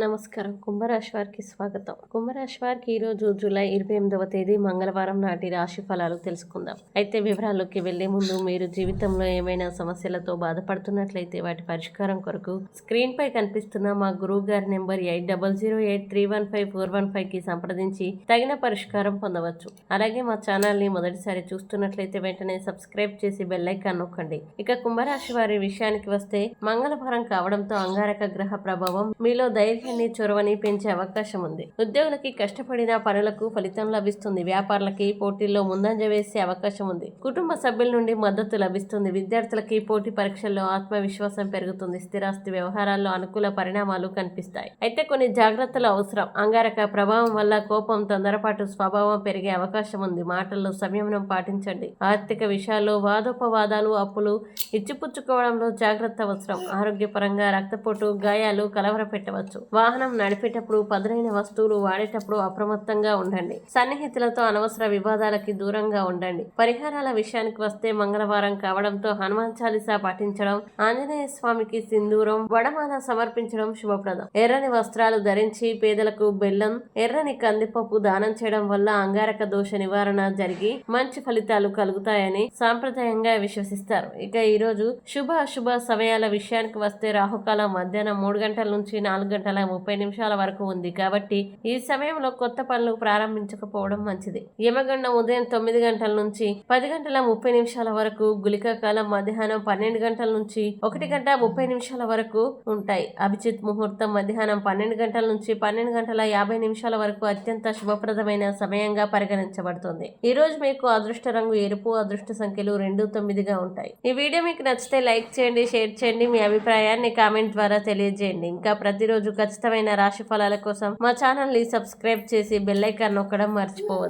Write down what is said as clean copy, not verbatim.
నమస్కారం. కుంభరాశి వారికి స్వాగతం. కుంభరాశి వారికి ఈరోజు జూలై 28వ తేదీ మంగళవారం నాటి రాశి ఫలాలు తెలుసుకుందాం. అయితే వివరాల్లోకి వెళ్లే ముందు మీరు జీవితంలో ఏమైనా సమస్యలతో బాధపడుతున్నట్లయితే వాటి పరిష్కారం కొరకు స్క్రీన్ పై కనిపిస్తున్న మా గురువు గారి నెంబర్ 8008315415కి సంప్రదించి తగిన పరిష్కారం పొందవచ్చు. అలాగే మా ఛానల్ ని మొదటిసారి చూస్తున్నట్లయితే వెంటనే సబ్స్క్రైబ్ చేసి బెల్ ఐకాన్ నొక్కండి. ఇక కుంభరాశి వారి విషయానికి వస్తే మంగళవారం కావడంతో అంగారక గ్రహ ప్రభావం మీలో ధైర్యాన్ని చొరవని పెంచే అవకాశం ఉంది. ఉద్యోగులకి కష్టపడిన పనులకు ఫలితం లభిస్తుంది. వ్యాపారులకి పోటీల్లో ముందంజ వేసే అవకాశం ఉంది. కుటుంబ సభ్యుల నుండి మద్దతు లభిస్తుంది. విద్యార్థులకి పోటీ పరీక్షల్లో ఆత్మవిశ్వాసం పెరుగుతుంది. స్థిరాస్తి వ్యవహారాల్లో అనుకూల పరిణామాలు కనిపిస్తాయి. అయితే కొన్ని జాగ్రత్తలు అవసరం. అంగారక ప్రభావం వల్ల కోపం, తొందరపాటు స్వభావం పెరిగే అవకాశం ఉంది. మాటల్లో సంయమనం పాటించండి. ఆర్థిక విషయాల్లో వాదోపవాదాలు, అప్పులు ఇచ్చిపుచ్చుకోవడంలో జాగ్రత్త అవసరం. ఆరోగ్యపరంగా రక్తపోటు, గాయాలు కలవరపెట్టవచ్చు. వాహనం నడిపేటప్పుడు, పదునైన వస్తువులు వాడేటప్పుడు అప్రమత్తంగా ఉండండి. సన్నిహితులతో అనవసర వివాదాలకి దూరంగా ఉండండి. పరిహారాల విషయానికి వస్తే మంగళవారం కావడంతో హనుమాన్ చాలీసా పాటించడం, ఆంజనేయ స్వామికి సింధూరం, వడమాల సమర్పించడం శుభప్రదం. ఎర్రని వస్త్రాలు ధరించి పేదలకు బెల్లం, ఎర్రని కందిపప్పు దానం చేయడం వల్ల అంగారక దోష నివారణ జరిగి మంచి ఫలితాలు కలుగుతాయని సాంప్రదాయంగా విశ్వసిస్తారు. ఇక ఈరోజు శుభ అశుభ సమయాల విషయానికి వస్తే రాహుకాలం మధ్యాహ్నం 3 గంటల నుంచి 4:30 వరకు ఉంది కాబట్టి ఈ సమయంలో కొత్త పనులు ప్రారంభించకపోవడం మంచిది. యమగండం ఉదయం 9 గంటల నుంచి 10:30 వరకు, గుళికా కాలం మధ్యాహ్నం 12 గంటల నుంచి 1:30 వరకు ఉంటాయి. అభిజిత్ ముహూర్తం మధ్యాహ్నం 12 గంటల నుంచి 12:50 వరకు అత్యంత శుభప్రదమైన సమయంగా పరిగణించబడుతుంది. ఈ రోజు మీకు అదృష్ట రంగు ఎరుపు, అదృష్ట సంఖ్యలు 2, 9గా ఉంటాయి. ఈ వీడియో మీకు నచ్చితే లైక్ చేయండి, షేర్ చేయండి, మీ అభిప్రాయాన్ని కామెంట్ ద్వారా తెలియజేయండి. ఇంకా ప్రతిరోజు ఖచ్చితమైన రాశి ఫలాల కోసం మా ఛానల్ ని సబ్స్క్రైబ్ చేసి బెల్ ఐకాన్ నొక్కడం మర్చిపోవద్దు.